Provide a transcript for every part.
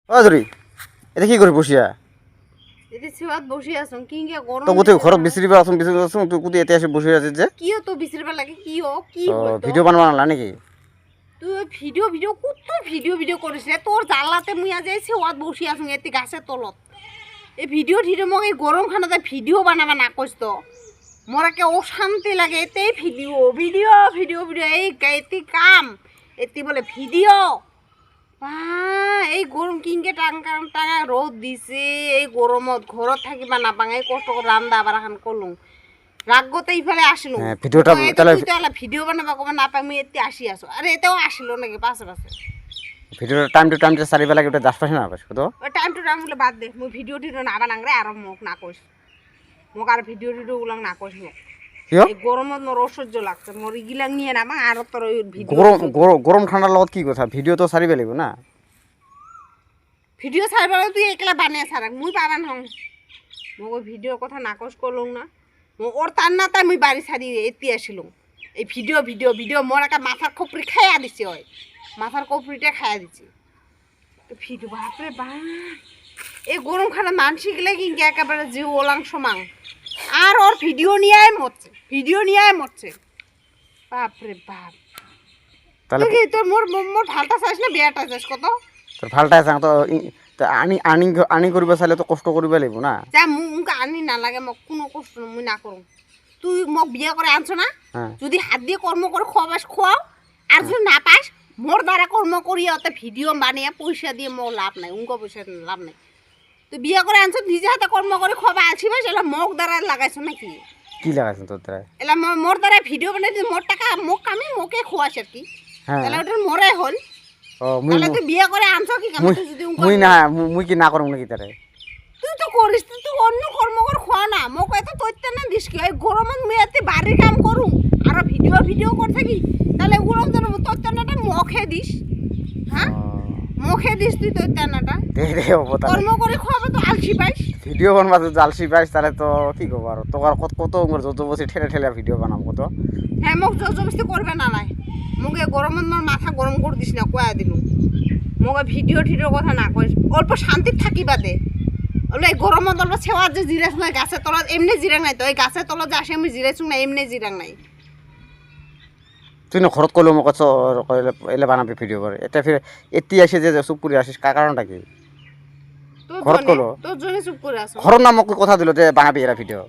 অজরি এটা কি করে বসিয়া এতে সেবাত বসে আছো কিংকে গরম তো কোথায় ঘর বিসরিবা আসুন বিসরি আসুন তুই কোথায় এতে এসে বসে আছিস যে কিও তো বিসরিবা লাগে কিও কি হইতো ভিডিও বানাবা না নাকি তুই ভিডিও কত ভিডিও করিস রে তোর জানলাতে মুইয়া যাইছে ওয়াত বসে আছো এতে গাছের তলত এই ভিডিও মোর এই গরম খানাতে ভিডিও বানাবা না কইস তো মোরাকে অশান্তি লাগে এতে ভিডিও এই এতে কাম এতে বলে ভিডিও এই গরম কিনকে টাঙা রোদ দিছে এই গরমত ঘরত থাকিবা না পাঙাই কষ্ট করে রান্দা আবার এখন করলুম রাগতে ইফালে আসলো ভিডিওটা তাহলে ভিডিও বানাবা কবে না পাই মুই এতে আসি আসো আরে এতেও আসলো নাকি পাশে ভিডিওটা টাইম টু টাইম যে সারি বেলা ওটা 10 পাশে না পাস কত ওই টাইম টু টাইম গুলো বাদ দে মুই ভিডিও না বানাং রে আর মোক না কইস মোক আর ভিডিও গুলো না কইস মোক এই গরমত মোর অসহ্য লাগছে মোর ইগিলা নিয়ে না মা আর তোর ওই ভিডিও গরম ঠান্ডার লগত কি কথা ভিডিও তো সারি বেলিব না ভিডিও ছাড়বা তুই একলা বানিয়ে ছাড়া মুই পাবান হং মোক ওই ভিডিওর কথা না কইস করলুম না ওর তার না তাই মুই বাড়ি ছাড়ি এতি আসিলুম এই ভিডিও মোর একটা মাথার খপরি খাইয়া দিছে ওই মাথার কপরিটা খাইয়া দিছে তো ভিডিও বাপরে বাপ এই গরম খানা মানসি গেলে কিন্তু একেবারে যে ওলাং সমাং আর ওর ভিডিও নিয়ে মরছে বাপরে বাপ তাহলে কি তোর মোর ভালটা চাইছ না বিয়াটা চাইছ কত তোর ভালটা চাই তো আনি করিবা চাইলে তো কষ্ট করিবা লাগিব না যা মুখ আনি না লাগে মোক কোনো কষ্ট মুই না করুম তুই মোক বিয়া করে আনছ না যদি হাত দিয়ে কর্ম করে খোয়াও আর যদি না পাস মোর দ্বারা কর্ম করিয়া ওতে ভিডিও বানিয়ে পয়সা দিয়ে মোর লাভ নাই পয়সা লাভ নাই তুই বিয়া করে আনছ নিজে হাতে কর্ম করে খোয়াবা আছিস এলা মোক দ্বারা লাগাইছ নাকি কি লাগাইছ তোর দ্বারা এলা মোর দ্বারা ভিডিও বানাই দি মোর টাকা মোক আমি মোকে খোয়াস আর কি এলা ওটা মোরে হল ও মুই তুই বিয়া করে আনছ কি কাম তুই যদি মুই কি না করম নাকি তারে তুই তো করিস তুই অন্য কর্ম করে খোয়া না মোক এত তৈতে না দিস কি এই গরমত মুই এতে বাড়ির কাম করুম আর ভিডিও করে থাকি তাহলে গরম তো তৈতে নাটা মুখে দিস হ্যাঁ মুখে দিস তুই তৈতে নাটা কর্ম করে খোয়াবে তো আলসি পাইস ভিডিও বানবা তো আলসি পাইস তাহলে তো কি করব আর তোর কত জোজবস্তি ঠেলে ভিডিও বানাম কত হ্যাঁ মোক জোজবস্তি করবে না নাই মুকে গরমত মোর মাথা গরম করে দিস না কয়া দিলু মোক ভিডিওর কথা না কইস অল্প শান্তি থাকিবা দে ওই গরমত অল্প ছেওয়ার যে জিরাস নাই গাছের তলত এমনি জিরাং নাই তো ওই গাছের তলত যে আসে আমি জিরাইছুং না এমনি জিরাং নাই তুই না ঘৰত কলো মোক এলে বানাবি ভিডিও করে এটা ফির এতি আসে যে চুপ করে আসিস কারণটা কি ঘৰত কলো তোর জন্য চুপ করে আসো ঘৰৰ না মোক কথা দিল যে বানাবি এরা ভিডিও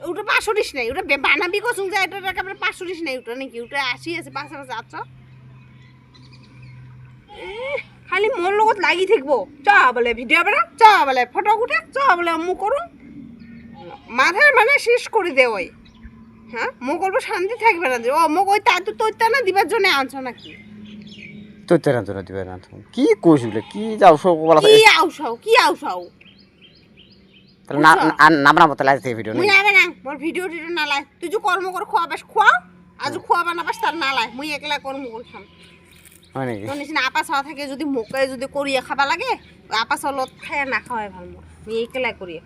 ওটা 500 নাই ওটা বানাবি কসুং যে এটা একেবারে 500 নাই ওটা নাকি ওটা 80 আছে 500 আচ্ছা খালি মোর লগত লাগি থাকবো চ বলে ভিডিও বানা চ বলে ফটো উঠা চ বলে মু করুম মাথার মানে শেষ করে দে ওই হ্যাঁ মোক অল্প শান্তি থাকবে না যে ও মোক ওই তা তো তৈতা না দিবার জন্য আনছ নাকি তৈতার জন্য দিবে না কি কইছ বলে কি যাও সব বলা কি আউসাও তাহলে না বানাবো তাহলে আজকে ভিডিও মুই না না মোর ভিডিও না লাই তুই যে কর্ম করে খোয়াবাস খোয়া আজ খোয়াবা না বাস তার না লাই মুই একলা কর্ম করছাম হয় নাকি তো নিছিনা আপা ছাওয়া থাকে যদি মোকে যদি করিয়া খাবা লাগে আপা চলত খায় না খাওয়াই ভাল মোর মুই একলা করিয়া